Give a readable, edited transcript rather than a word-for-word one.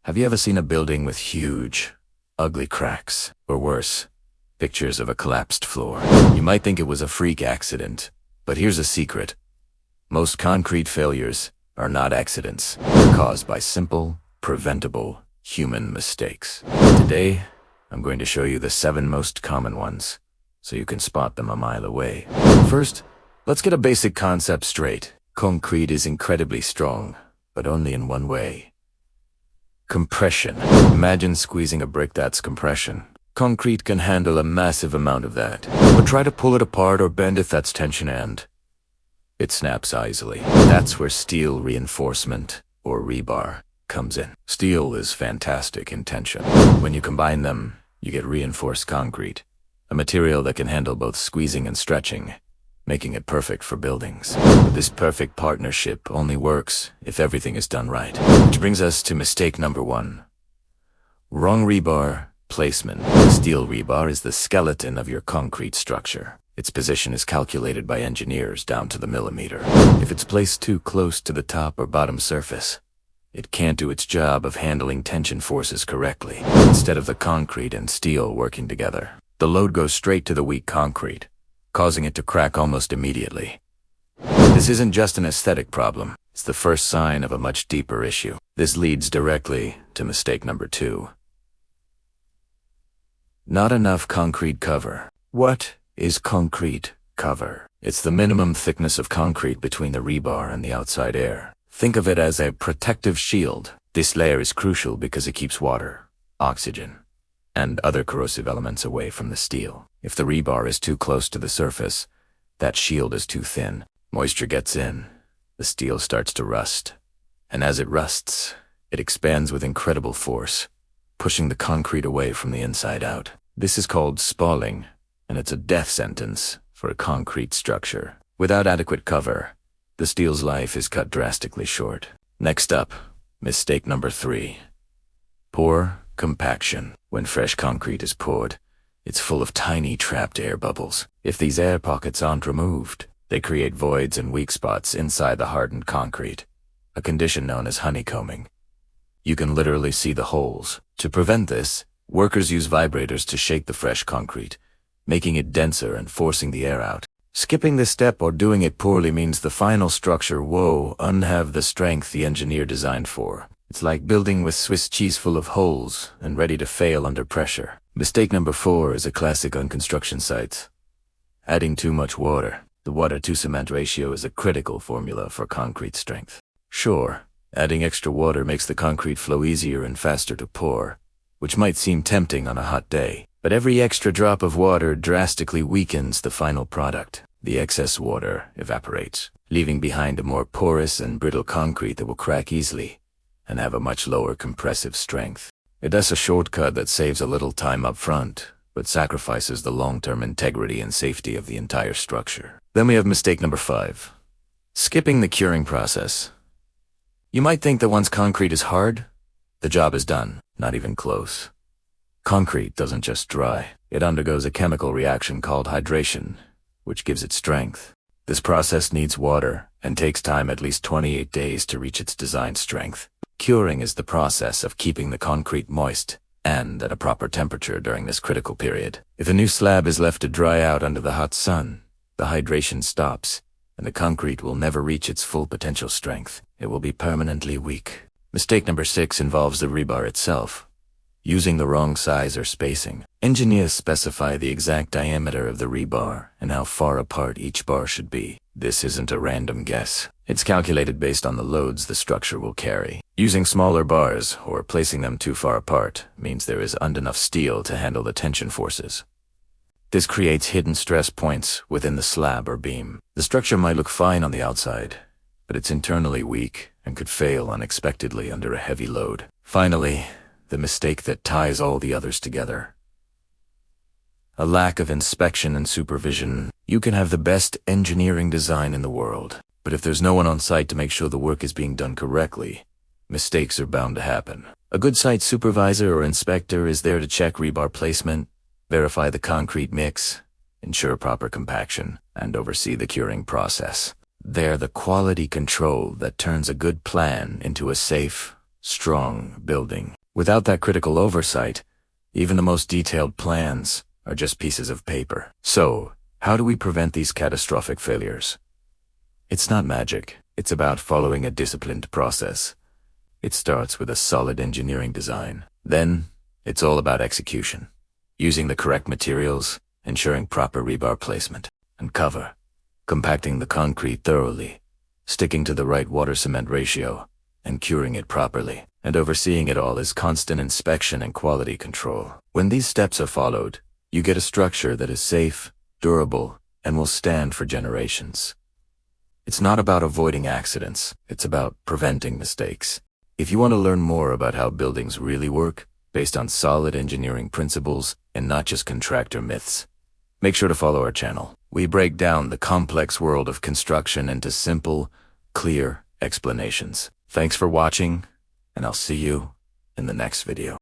Have you ever seen a building with huge, ugly cracks? Or worse, pictures of a collapsed floor? You might think it was a freak accident, but here's a secret. Most concrete failures are not accidents. They're caused by simple, preventable human mistakes. Today, I'm going to show you the 7 most common ones, so you can spot them a mile away. First, let's get a basic concept straight. Concrete is incredibly strong, but only in one way. Compression. Imagine squeezing a brick. That's compression. Concrete can handle a massive amount of that, but try to pull it apart or bend it. That's tension, and it snaps easily. That's where steel reinforcement, or rebar, comes in. Steel is fantastic in tension. When you combine them, you get reinforced concrete, a material that can handle both squeezing and stretching, making it perfect for buildings. But this perfect partnership only works if everything is done right. Which brings us to mistake number 1. Wrong rebar placement. Steel rebar is the skeleton of your concrete structure. Its position is calculated by engineers down to the millimeter. If it's placed too close to the top or bottom surface, it can't do its job of handling tension forces correctly. Instead of the concrete and steel working together, the load goes straight to the weak concrete, causing it to crack almost immediately. This isn't just an aesthetic problem. It's the first sign of a much deeper issue. This leads directly to mistake number 2. Not enough concrete cover. What is concrete cover? It's the minimum thickness of concrete between the rebar and the outside air. Think of it as a protective shield. This layer is crucial because it keeps water, oxygen, and other corrosive elements away from the steel. If the rebar is too close to the surface, that shield is too thin. Moisture gets in, the steel starts to rust, and as it rusts, it expands with incredible force, pushing the concrete away from the inside out. This is called spalling, and it's a death sentence for a concrete structure. Without adequate cover, the steel's life is cut drastically short. Next up, mistake number 3. Poor compaction. When fresh concrete is poured, it's full of tiny trapped air bubbles. If these air pockets aren't removed, they create voids and weak spots inside the hardened concrete, a condition known as honeycombing. You can literally see the holes. To prevent this, workers use vibrators to shake the fresh concrete, making it denser and forcing the air out. Skipping this step or doing it poorly means the final structure won't have the strength the engineer designed for. It's like building with Swiss cheese full of holes and ready to fail under pressure. Mistake number 4 is a classic on construction sites. Adding too much water. The water-to-cement ratio is a critical formula for concrete strength. Sure, adding extra water makes the concrete flow easier and faster to pour, which might seem tempting on a hot day. But every extra drop of water drastically weakens the final product. The excess water evaporates, leaving behind a more porous and brittle concrete that will crack easily and have a much lower compressive strength. It's a shortcut that saves a little time up front, but sacrifices the long-term integrity and safety of the entire structure. Then we have mistake number 5. Skipping the curing process. You might think that once concrete is hard, the job is done. Not even close. Concrete doesn't just dry. It undergoes a chemical reaction called hydration, which gives it strength. This process needs water and takes time, at least 28 days, to reach its designed strength. Curing is the process of keeping the concrete moist and at a proper temperature during this critical period. If a new slab is left to dry out under the hot sun, the hydration stops, and the concrete will never reach its full potential strength. It will be permanently weak. Mistake number 6 involves the rebar itself. Using the wrong size or spacing. Engineers specify the exact diameter of the rebar and how far apart each bar should be. This isn't a random guess. It's calculated based on the loads the structure will carry. Using smaller bars or placing them too far apart means there isn't enough steel to handle the tension forces. This creates hidden stress points within the slab or beam. The structure might look fine on the outside, but it's internally weak and could fail unexpectedly under a heavy load. Finally, the mistake that ties all the others together. A lack of inspection and supervision. You can have the best engineering design in the world, but if there's no one on site to make sure the work is being done correctly, mistakes are bound to happen. A good site supervisor or inspector is there to check rebar placement, verify the concrete mix, ensure proper compaction, and oversee the curing process. They're the quality control that turns a good plan into a safe, strong building. Without that critical oversight, even the most detailed plans are just pieces of paper. So, how do we prevent these catastrophic failures? It's not magic. It's about following a disciplined process. It starts with a solid engineering design. Then, it's all about execution. Using the correct materials, ensuring proper rebar placement, and cover. Compacting the concrete thoroughly, sticking to the right water-cement ratio, and curing it properly. And overseeing it all is constant inspection and quality control. When these steps are followed, you get a structure that is safe, durable, and will stand for generations. It's not about avoiding accidents, it's about preventing mistakes. If you want to learn more about how buildings really work, based on solid engineering principles and not just contractor myths, make sure to follow our channel. We break down the complex world of construction into simple, clear explanations. Thanks for watching, and I'll see you in the next video.